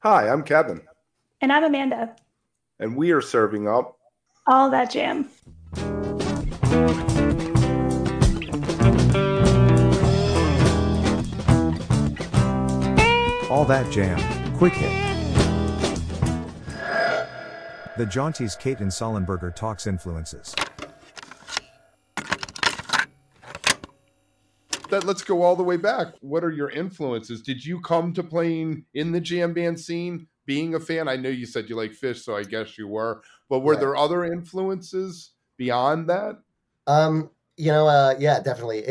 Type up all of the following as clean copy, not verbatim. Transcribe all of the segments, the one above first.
Hi, I'm Kevin, And I'm Amanda. and we are serving up All that jam. All That Jam, Quick Hit. The Jauntee's Caton Sollenberger talks influences. that. Let's go all the way back. What are your influences? Did you come to playing in the jam band scene, being a fan? I know you said you like Fish, so I guess you were. But were Right. there other influences beyond that? Yeah, definitely.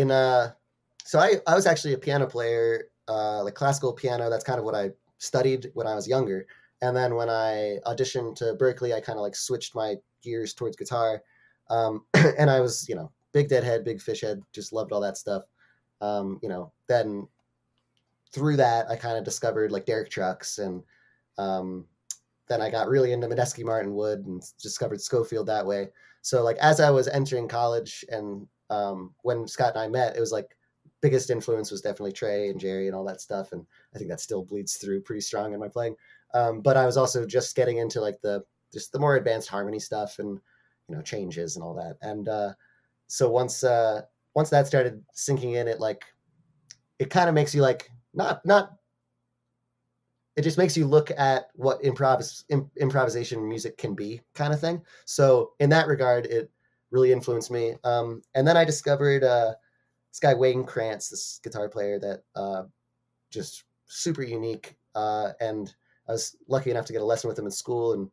So I was actually a piano player, like classical piano. That's kind of what I studied when I was younger. And then when I auditioned to Berkeley, I kind of like switched my gears towards guitar. And I was, big Deadhead, big Fish head, just loved all that stuff. Then through that, I kind of discovered like Derek Trucks, and um, then I got really into Medeski Martin Wood and discovered Schofield that way. So like as I was entering college and when Scott and I met, it was like biggest influence was definitely Trey and Jerry and all that stuff, and I think that still bleeds through pretty strong in my playing. But I was also just getting into like the more advanced harmony stuff and changes and all that. And so once that started sinking in, it kind of makes you like not it just makes you look at what improvisation music can be, kind of thing. So in that regard, it really influenced me. And then I discovered this guy Wayne Krantz, this guitar player that just super unique. And I was lucky enough to get a lesson with him in school, and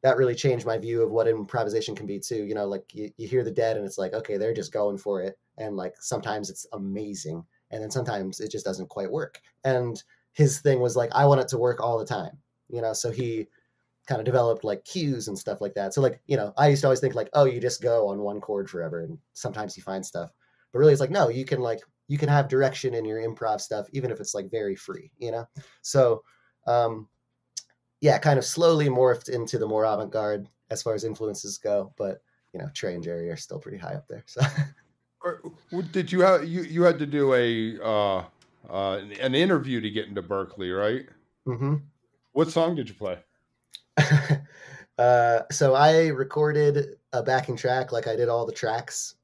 that really changed my view of what improvisation can be too. Like you hear the Dead, and it's like, okay, they're just going for it, and like sometimes it's amazing, and then sometimes it just doesn't quite work. And his thing was like, I want it to work all the time. So he kind of developed like cues and stuff like that. So like, I used to always think like, oh, you just go on one chord forever, and sometimes you find stuff. But really, it's like, no, you can have direction in your improv stuff, even if it's like very free. So um, yeah, kind of slowly morphed into the more avant-garde as far as influences go. But Trey and Jerry are still pretty high up there. So Or did you have you had to do an interview to get into Berkeley, right? hmm What song did you play? so I recorded a backing track, like I did all the tracks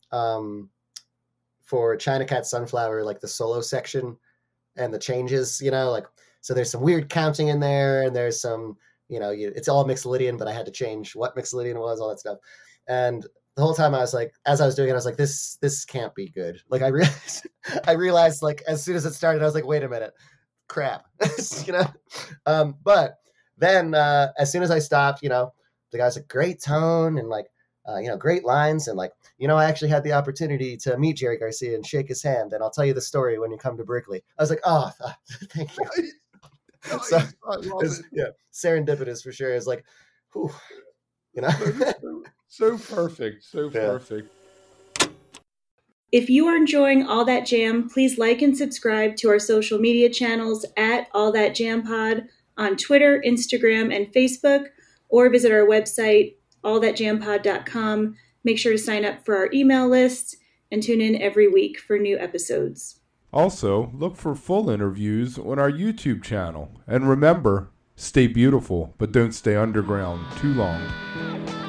for China Cat Sunflower, like the solo section and the changes. Like so there's some weird counting in there, and there's some it's all Mixolydian, but I had to change what Mixolydian was, all that stuff. And the whole time I was like, as I was doing it, I was like, this can't be good. Like I realized like as soon as it started, I was like, wait a minute, crap. you know but then as soon as I stopped, the guy's like, great tone, and like great lines, and like I actually had the opportunity to meet Jerry Garcia and shake his hand, and I'll tell you the story when you come to Berkeley. I was like, oh, thank you. So Nice, I love it's, it. yeah, serendipitous for sure. It's like, whew, you know So perfect, so yeah. perfect. If you are enjoying All That Jam, please like and subscribe to our social media channels at All That Jam Pod on Twitter, Instagram, and Facebook, or visit our website, allthatjampod.com. Make sure to sign up for our email list and tune in every week for new episodes. Also, look for full interviews on our YouTube channel. And remember, stay beautiful, but don't stay underground too long.